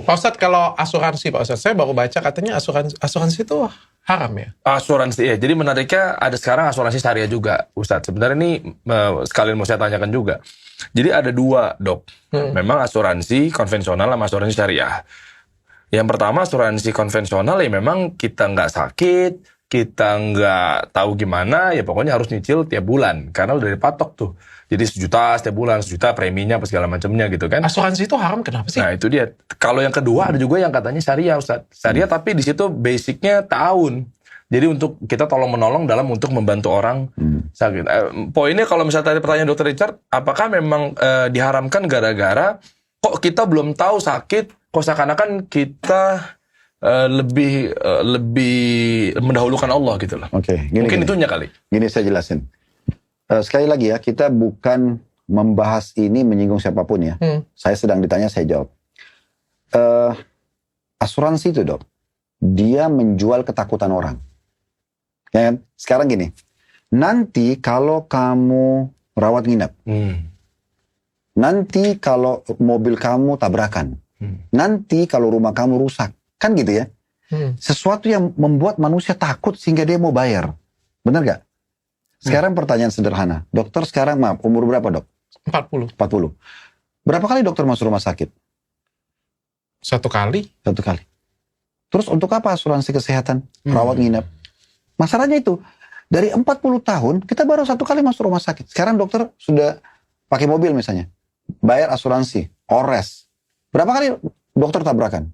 Pak Ustadz, kalau asuransi Pak Ustadz, saya baru baca katanya asuransi itu haram ya? Asuransi, ya. Jadi menariknya ada sekarang asuransi syariah juga, Ustadz. Sebenarnya ini sekalian mau saya tanyakan juga. Jadi ada dua, Dok. Memang asuransi konvensional sama asuransi syariah. Yang pertama asuransi konvensional ya memang kita nggak sakit, kita nggak tahu gimana, ya pokoknya harus nyicil tiap bulan. Karena udah dipatok tuh. Jadi 1 juta setiap bulan, 1 juta preminya apa segala macamnya gitu kan. Asuransi itu haram kenapa sih? Nah itu dia. Kalau yang kedua ada juga yang katanya syariah, Ustadz. Syariah tapi di situ basicnya tahun. Jadi untuk kita tolong menolong dalam untuk membantu orang sakit. Poinnya kalau misalnya tadi pertanyaan Dr. Richard, apakah memang diharamkan gara-gara kok kita belum tahu sakit, kok seakan-akan kita lebih mendahulukan Allah gitu loh. Oke, Mungkin itunya kali. Gini saya jelasin. Sekali lagi ya, kita bukan membahas ini menyinggung siapapun ya. Saya sedang ditanya, saya jawab. Asuransi itu, Dok, dia menjual ketakutan orang. Ya kan? Sekarang gini, nanti kalau kamu rawat nginap, nanti kalau mobil kamu tabrakan, nanti kalau rumah kamu rusak, kan gitu ya. Sesuatu yang membuat manusia takut sehingga dia mau bayar. Benar gak? Sekarang pertanyaan sederhana. Dokter sekarang, maaf, umur berapa, Dok? 40. Berapa kali dokter masuk rumah sakit? 1 kali. 1 kali. Terus untuk apa asuransi kesehatan? Rawat nginap. Masalahnya itu, dari 40 tahun, kita baru 1 kali masuk rumah sakit. Sekarang dokter sudah pakai mobil misalnya. Bayar asuransi, ores. Berapa kali dokter tabrakan?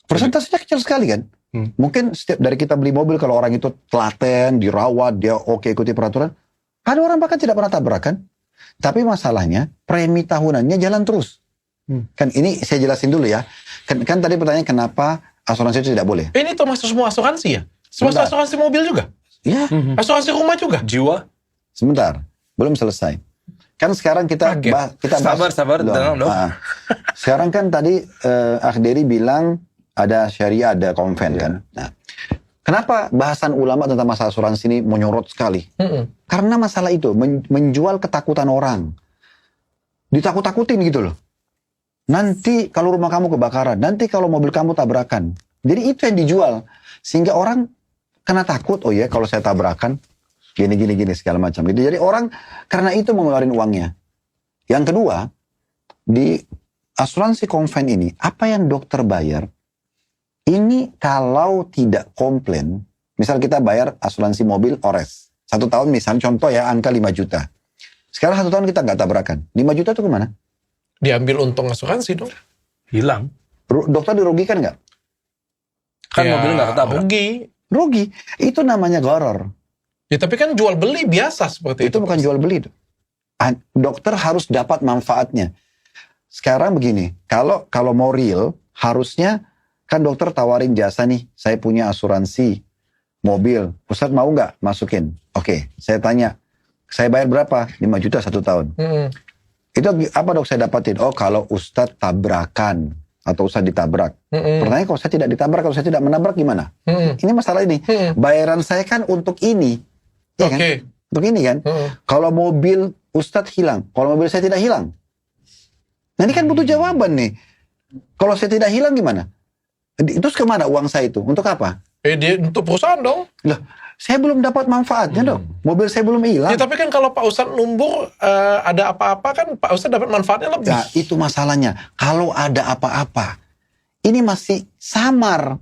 Persentasenya kecil sekali kan? Mungkin setiap dari kita beli mobil, kalau orang itu telaten, dirawat, dia oke ikuti peraturan. Ada orang bahkan tidak pernah tabrakan. Tapi masalahnya, premi tahunannya jalan terus. Kan ini saya jelasin dulu ya. Kan tadi pertanyaan kenapa asuransi itu tidak boleh. Ini termasuk semua asuransi ya? Semua asuransi mobil juga? Ya. Asuransi rumah juga? Jiwa? Sebentar, belum selesai. Kan sekarang kita bahas, sabar, tenang dong. Sekarang kan tadi Akhderi bilang ada syariah, ada konven kan. Nah, kenapa bahasan ulama tentang masalah asuransi ini menyorot sekali? Karena masalah itu menjual ketakutan orang, ditakut-takutin gitu loh. Nanti kalau rumah kamu kebakaran, nanti kalau mobil kamu tabrakan. Jadi itu yang dijual, sehingga orang kena takut. Oh ya, kalau saya tabrakan, gini segala macam. Gitu. Jadi orang karena itu mengeluarkan uangnya. Yang kedua, di asuransi konven ini, apa yang dokter bayar? Ini kalau tidak komplain, misal kita bayar asuransi mobil ores. 1 tahun misalnya, contoh ya, angka 5 juta. Sekarang 1 tahun kita nggak tabrakan. 5 juta itu kemana? Diambil untung asuransi dong. Hilang. Dokter dirugikan nggak? Kan mobilnya nggak ketabrak. Rugi. Itu namanya gharar. Ya tapi kan jual beli biasa seperti itu. Itu bukan jual beli. Dokter harus dapat manfaatnya. Sekarang begini, kalau mau real, harusnya kan dokter tawarin jasa nih, saya punya asuransi mobil. Ustadz mau nggak masukin? Oke, saya tanya, saya bayar berapa? 5 juta 1 tahun. Itu apa dok saya dapatin? Oh kalau Ustadz tabrakan atau Ustadz ditabrak. Pertanyaan kalau saya tidak ditabrak, kalau saya tidak menabrak gimana? Ini masalah ini. Bayaran saya kan untuk ini. Ya kan? Untuk ini kan. Kalau mobil Ustadz hilang, kalau mobil saya tidak hilang. Nah ini kan butuh jawaban nih. Kalau saya tidak hilang gimana? Itu kemana uang saya itu? Untuk apa? Dia untuk perusahaan dong. Lah, saya belum dapat manfaatnya dong. Mobil saya belum hilang. Ya tapi kan kalau Pak Ustadz numbur ada apa-apa kan Pak Ustadz dapat manfaatnya lebih. Nah, itu masalahnya. Kalau ada apa-apa, ini masih samar.